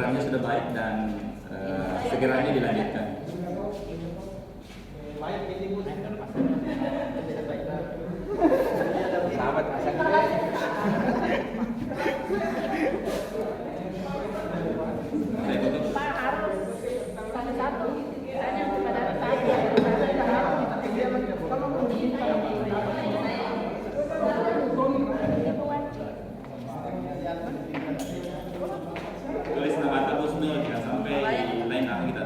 programnya sudah baik dan segera ini dilanjutkan. Sahabat Pak harus satu-satu tanya kepada saya. Tulis nama Atta Husnul, jangan sampai lain nama kita.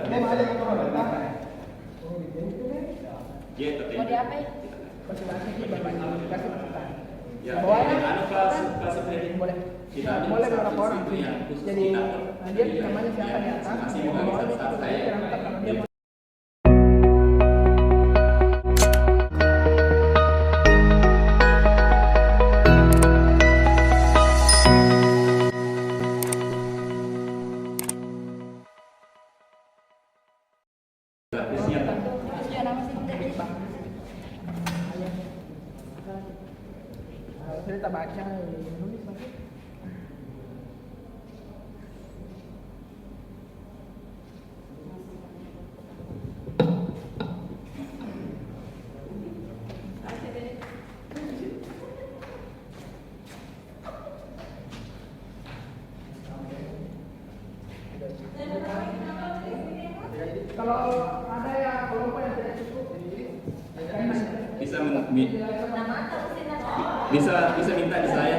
Ya, Mau diapain? ya, anu kelas kredit Boleh. kita ambil Boleh satu berapa orang? situ yang khusus Jadi kita. dia namanya siapa di atas? Masih mau nggak bisa staff saya. Gratisnya Ya nama sih tidak. Kita baca nulis Bang. Kalau ada ya kelompok yang tidak cukup, bisa bisa minta di saya.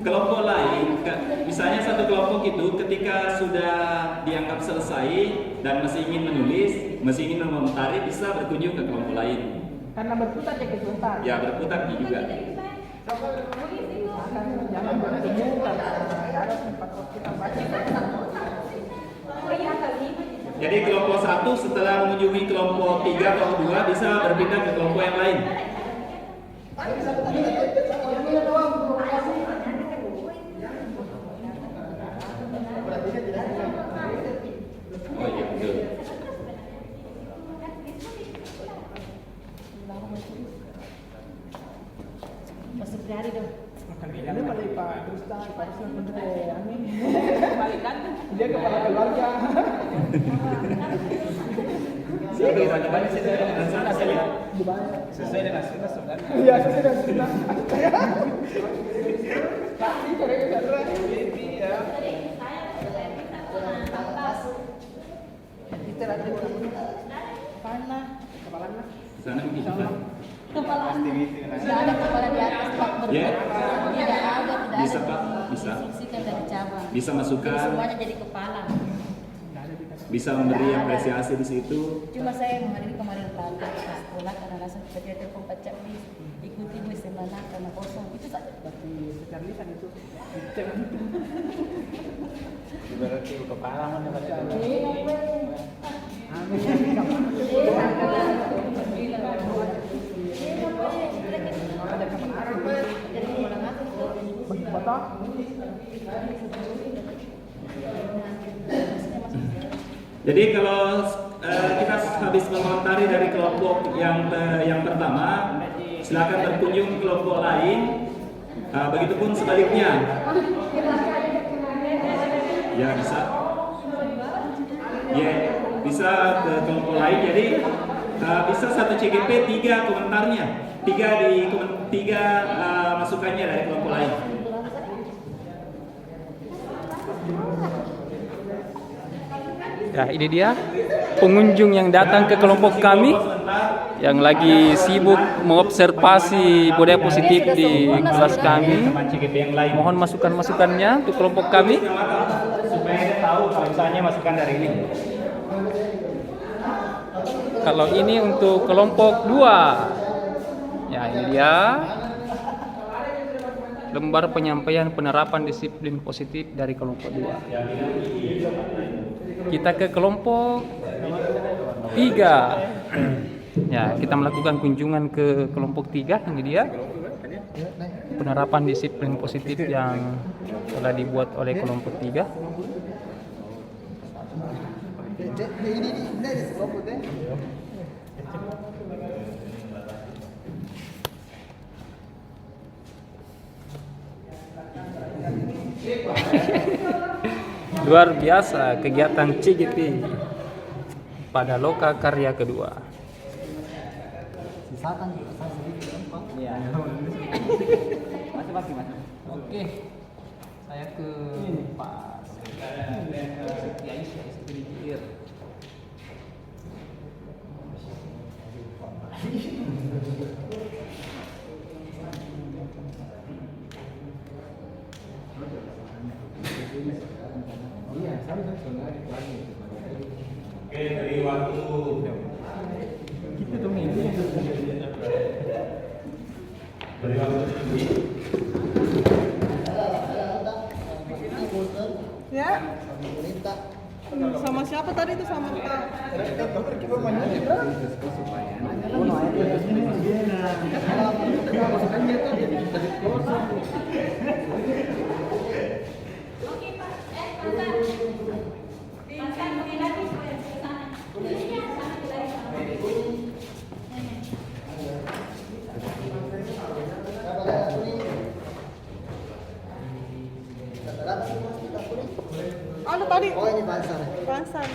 Kelompok lain, misalnya satu kelompok itu ketika sudah dianggap selesai dan masih ingin menulis, masih ingin mengomentari, bisa berkunjung ke kelompok lain. karena berputar ya kesulitan. Ya berputar juga. Jangan bertemu karena ada tempat kita baca. Jadi kelompok 1 setelah mengunjungi kelompok 3 atau 2 bisa berpindah ke kelompok yang lain. Oh iya betul. Masuk hari dong. Ini pada Pak Ustaz, Pak Ustaz Menteri Amin. Balikan. Dia kepala keluarga. sesuai dengan sunnah sebenarnya. Iya, sudah sudah. Pasti korek saudara. Iya. Kita ada panah, kepalanya. Sana begitu kan? Kepala tidak ada kepala di atas Pak Ya. Tidak ada, tidak Bisa ada. Pak, bisa. Instruksikan dari cabang. Bisa Jadi masukkan, semuanya jadi kepala. bisa memberi apresiasi di situ. Cuma saya menghadiri kemarin pagi ke sekolah karena langsung kerja telepon pacak ikuti gue semana karena kosong itu saja. Tapi secara lisan itu. Berarti kepala mana baca. Betul. Jadi kalau kita habis mengomentari dari kelompok yang pertama, silakan berkunjung ke kelompok lain. Begitupun sebaliknya. Ya bisa. Ya bisa ke kelompok lain. Jadi bisa satu CGP 3 komentarnya, 3 masukannya dari kelompok lain. Ya, ini dia pengunjung yang datang ke kelompok kami yang lagi sibuk mengobservasi budaya positif di kelas kami. Mohon masukan-masukannya untuk kelompok kami. Supaya dia tahu kalau misalnya masukan dari ini. Kalau ini untuk kelompok 2. Ya, ini dia lembar penyampaian penerapan disiplin positif dari kelompok 2. Kita ke kelompok 3. Ya, kita melakukan kunjungan ke kelompok 3. Ini dia penerapan disiplin positif yang telah dibuat oleh kelompok 3. Luar biasa kegiatan CGP pada Loka Karya kedua. Sisakan saya sedikit kan Pak? Iya. Masih mas. Oke. Saya ke Pak Siti Aisyah istri Jir. Iya, saya sudah Oke, dari waktu kita tuh ini. dari waktu ini. Ya. Sama siapa tadi itu sama kita? Anu tadi? Oh ini Bansan. Bansan.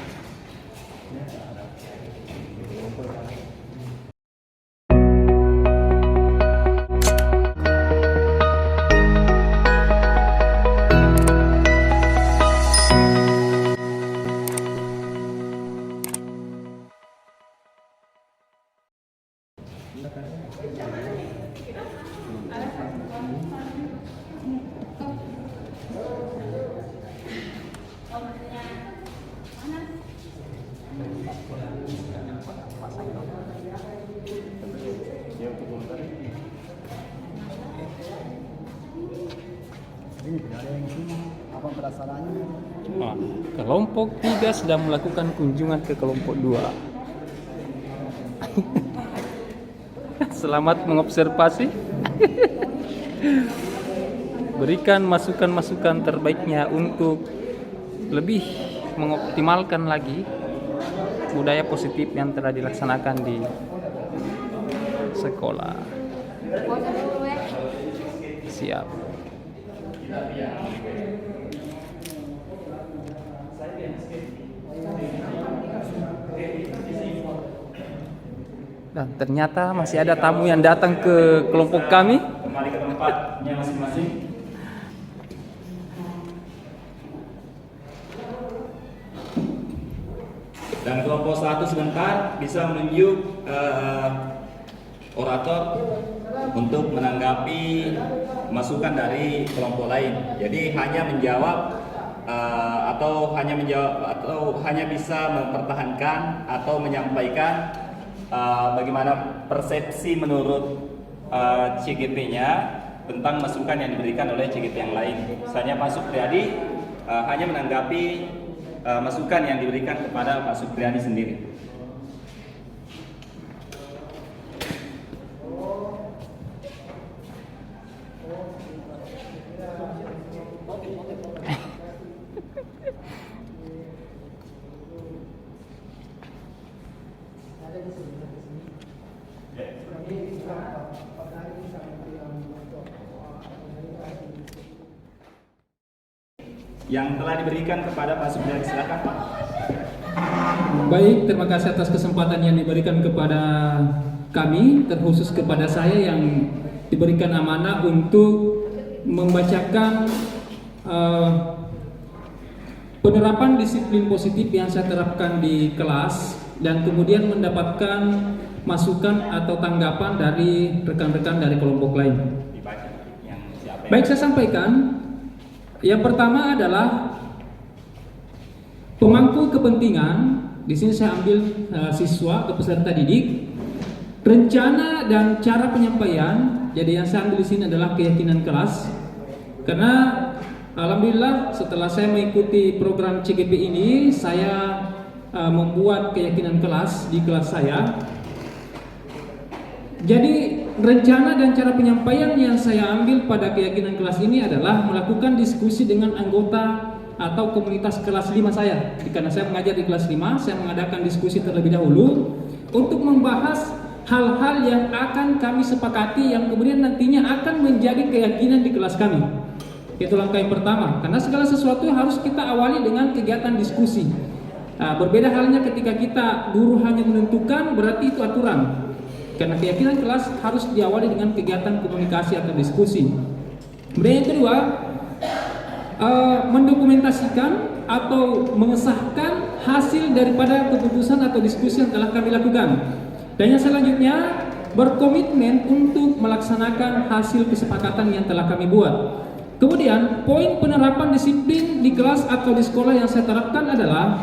Nah, kelompok 3 sedang melakukan kunjungan ke kelompok 2. Selamat mengobservasi. Berikan masukan-masukan terbaiknya untuk lebih mengoptimalkan lagi budaya positif yang telah dilaksanakan di sekolah. Siap. Dan ternyata masih ada tamu yang datang ke kelompok kami. Kembali ke tempatnya masing-masing. Dan kelompok 1 sebentar bisa menunjuk orator untuk menanggapi masukan dari kelompok lain. Jadi hanya menjawab atau hanya bisa mempertahankan atau menyampaikan bagaimana persepsi menurut CGP-nya tentang masukan yang diberikan oleh CGP yang lain. Misalnya Pak Supriyadi hanya menanggapi masukan yang diberikan kepada Pak Supriyadi sendiri. Yang telah diberikan kepada Pak Supriyadi, silakan Pak. Baik, terima kasih atas kesempatan yang diberikan kepada kami, terkhusus kepada saya yang diberikan amanah untuk membacakan penerapan disiplin positif yang saya terapkan di kelas dan kemudian mendapatkan masukan atau tanggapan dari rekan-rekan dari kelompok lain. Baik, saya sampaikan. Yang pertama adalah pemangku kepentingan. Di sini saya ambil siswa atau peserta didik. Rencana dan cara penyampaian. Jadi yang saya ambil di sini adalah keyakinan kelas. Karena alhamdulillah setelah saya mengikuti program CGP ini, saya membuat keyakinan kelas di kelas saya. Jadi rencana dan cara penyampaian yang saya ambil pada keyakinan kelas ini adalah melakukan diskusi dengan anggota atau komunitas kelas 5 saya. Karena saya mengajar di kelas 5, saya mengadakan diskusi terlebih dahulu untuk membahas hal-hal yang akan kami sepakati yang kemudian nantinya akan menjadi keyakinan di kelas kami. Itu langkah yang pertama. Karena segala sesuatu harus kita awali dengan kegiatan diskusi. Nah, berbeda halnya ketika kita guru hanya menentukan, berarti itu aturan. Karena keyakinan kelas harus diawali dengan kegiatan komunikasi atau diskusi. Kemudian yang kedua, mendokumentasikan atau mengesahkan hasil daripada keputusan atau diskusi yang telah kami lakukan. Dan yang selanjutnya, berkomitmen untuk melaksanakan hasil kesepakatan yang telah kami buat. Kemudian, poin penerapan disiplin di kelas atau di sekolah yang saya terapkan adalah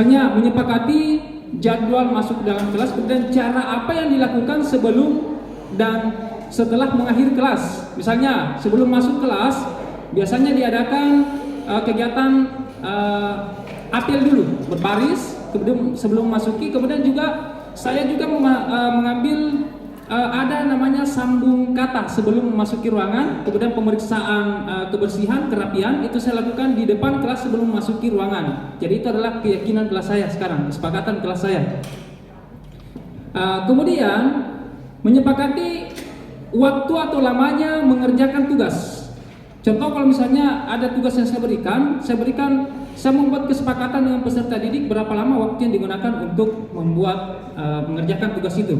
hanya menyepakati jadwal masuk dalam kelas, kemudian cara apa yang dilakukan sebelum dan setelah mengakhiri kelas. Misalnya sebelum masuk kelas biasanya diadakan kegiatan apel dulu, berbaris, kemudian sebelum masuki. Kemudian juga saya juga mengambil ada namanya sambung kata sebelum memasuki ruangan. Kemudian pemeriksaan kebersihan, kerapian itu saya lakukan di depan kelas sebelum memasuki ruangan. Jadi itu adalah keyakinan kelas saya sekarang, kesepakatan kelas saya. Kemudian menyepakati waktu atau lamanya mengerjakan tugas. Contoh kalau misalnya ada tugas yang saya membuat kesepakatan dengan peserta didik berapa lama waktu yang digunakan untuk mengerjakan tugas itu.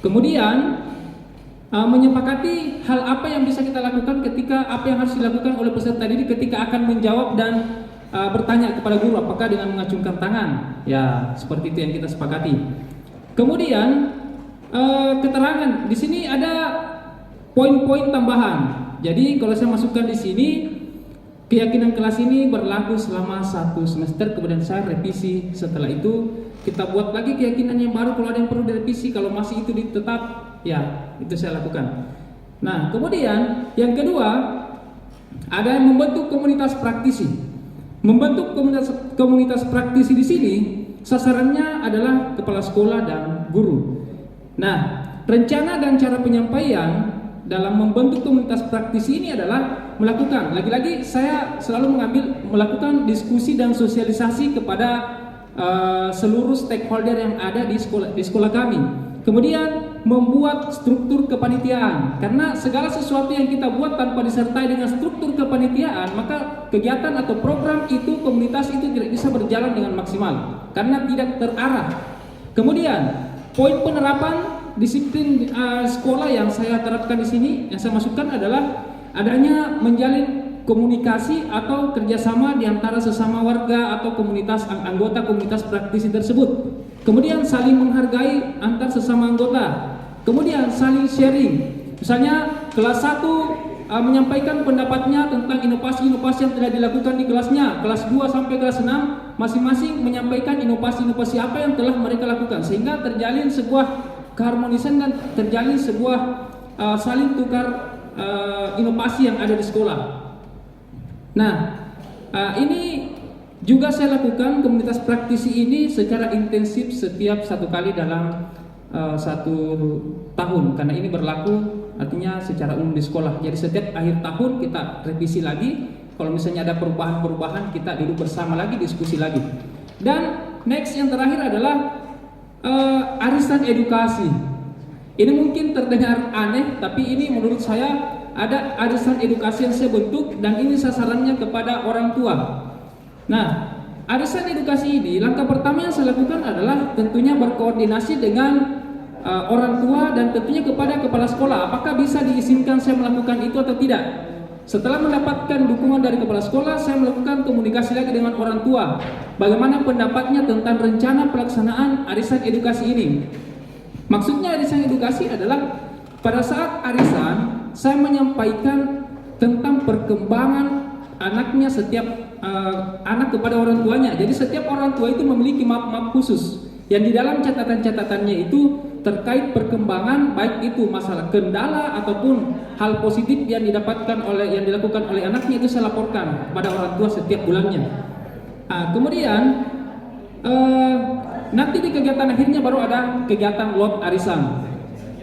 Kemudian menyepakati hal apa yang bisa kita lakukan ketika apa yang harus dilakukan oleh peserta didik ketika akan menjawab dan bertanya kepada guru, apakah dengan mengacungkan tangan. Ya, seperti itu yang kita sepakati. Kemudian keterangan di sini ada poin-poin tambahan. Jadi kalau saya masukkan di sini, keyakinan kelas ini berlaku selama 1 semester, kemudian saya revisi. Setelah itu kita buat lagi keyakinan yang baru kalau ada yang perlu direvisi. Kalau masih itu tetap, ya itu saya lakukan. Nah, kemudian yang kedua ada yang membentuk komunitas praktisi. Membentuk komunitas praktisi di sini sasarannya adalah kepala sekolah dan guru. Nah, rencana dan cara penyampaian dalam membentuk komunitas praktisi ini adalah melakukan, lagi-lagi saya selalu melakukan diskusi dan sosialisasi kepada seluruh stakeholder yang ada di sekolah kami. Kemudian membuat struktur kepanitiaan, karena segala sesuatu yang kita buat tanpa disertai dengan struktur kepanitiaan, maka kegiatan atau program itu, komunitas itu tidak bisa berjalan dengan maksimal karena tidak terarah. Kemudian poin penerapan disiplin sekolah yang saya terapkan di sini, yang saya masukkan adalah adanya menjalin komunikasi atau kerjasama di antara sesama warga atau komunitas anggota komunitas praktisi tersebut. Kemudian saling menghargai antar sesama anggota. Kemudian saling sharing. Misalnya kelas 1 menyampaikan pendapatnya tentang inovasi-inovasi yang telah dilakukan di kelasnya. Kelas 2 sampai kelas 6 masing-masing menyampaikan inovasi-inovasi apa yang telah mereka lakukan, sehingga terjalin sebuah keharmonisan dan terjalin sebuah saling tukar inovasi yang ada di sekolah. Nah, ini juga saya lakukan komunitas praktisi ini secara intensif setiap 1 kali dalam 1 tahun, karena ini berlaku artinya secara umum di sekolah. Jadi setiap akhir tahun kita revisi lagi. Kalau misalnya ada perubahan-perubahan, kita duduk bersama lagi, diskusi lagi. Dan next yang terakhir adalah arisan edukasi. Ini mungkin terdengar aneh, tapi ini menurut saya ada arisan edukasi yang saya bentuk, dan ini sasarannya kepada orang tua. Nah, arisan edukasi ini langkah pertama yang saya lakukan adalah tentunya berkoordinasi dengan orang tua dan tentunya kepada kepala sekolah. Apakah bisa diizinkan saya melakukan itu atau tidak? Setelah mendapatkan dukungan dari kepala sekolah, saya melakukan komunikasi lagi dengan orang tua. Bagaimana pendapatnya tentang rencana pelaksanaan arisan edukasi ini? Maksudnya arisan edukasi adalah pada saat arisan saya menyampaikan tentang perkembangan anaknya, setiap anak kepada orang tuanya. Jadi setiap orang tua itu memiliki map-map khusus yang di dalam catatan-catatannya itu terkait perkembangan, baik itu masalah kendala ataupun hal positif yang dilakukan oleh anaknya, itu saya laporkan kepada orang tua setiap bulannya. Kemudian nanti di kegiatan akhirnya baru ada kegiatan lot arisan.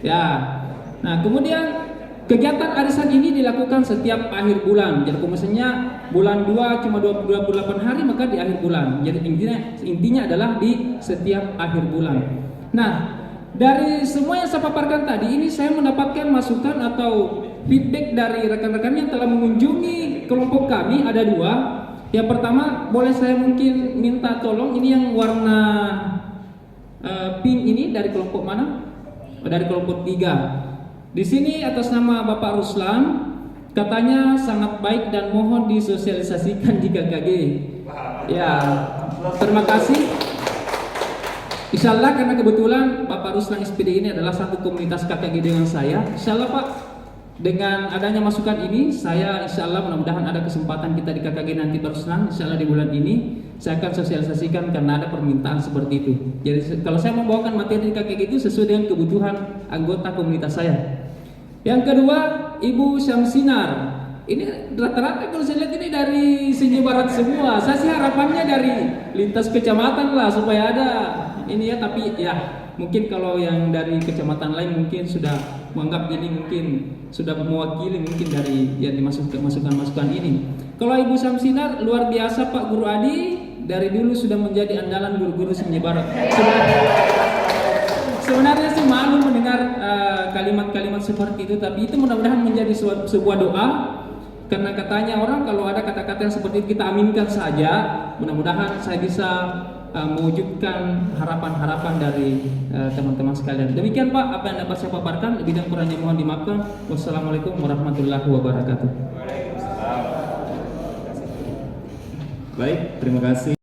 Ya. Nah, kemudian Kegiatan arisan ini dilakukan setiap akhir bulan. Jadi misalnya bulan 2 cuma 28 hari, maka di akhir bulan. Jadi intinya adalah di setiap akhir bulan. Nah, dari semua yang saya paparkan tadi ini, saya mendapatkan masukan atau feedback dari rekan-rekan yang telah mengunjungi kelompok kami. Ada 2. Yang pertama, boleh saya mungkin minta tolong, ini yang warna pink ini dari kelompok mana? Dari kelompok 3. Di sini atas nama Bapak Ruslan, katanya sangat baik dan mohon disosialisasikan di KKG. Ya, terima kasih. Insyaallah, karena kebetulan Bapak Ruslan SPD ini adalah satu komunitas KKG dengan saya. Insyaallah Pak, dengan adanya masukan ini, saya insyaallah mudah-mudahan ada kesempatan kita di KKG nanti Pak Ruslan. Insyaallah di bulan ini saya akan sosialisasikan karena ada permintaan seperti itu. Jadi kalau saya membawakan materi di KKG itu sesuai dengan kebutuhan anggota komunitas saya. Yang kedua, Ibu Syamsinar. Ini rata-rata kalau saya lihat ini dari sini barat semua. Saya sih harapannya dari lintas kecamatan lah supaya ada ini ya. Tapi ya mungkin kalau yang dari kecamatan lain mungkin sudah menganggap ini mungkin sudah mewakili mungkin dari yang dimasukkan masukan ini. Kalau Ibu Syamsinar luar biasa Pak Guru Adi, dari dulu sudah menjadi andalan guru-guru sini barat. Sebenarnya sih malu mendengar kalimat-kalimat seperti itu, tapi itu mudah-mudahan menjadi sebuah doa, karena katanya orang kalau ada kata-kata yang seperti itu kita aminkan saja. Mudah-mudahan saya bisa mewujudkan harapan-harapan dari teman-teman sekalian. Demikian Pak, apa yang dapat saya paparkan. Lebih dan kurangnya mohon dimaafkan. Wassalamualaikum warahmatullahi wabarakatuh. Baik, terima kasih.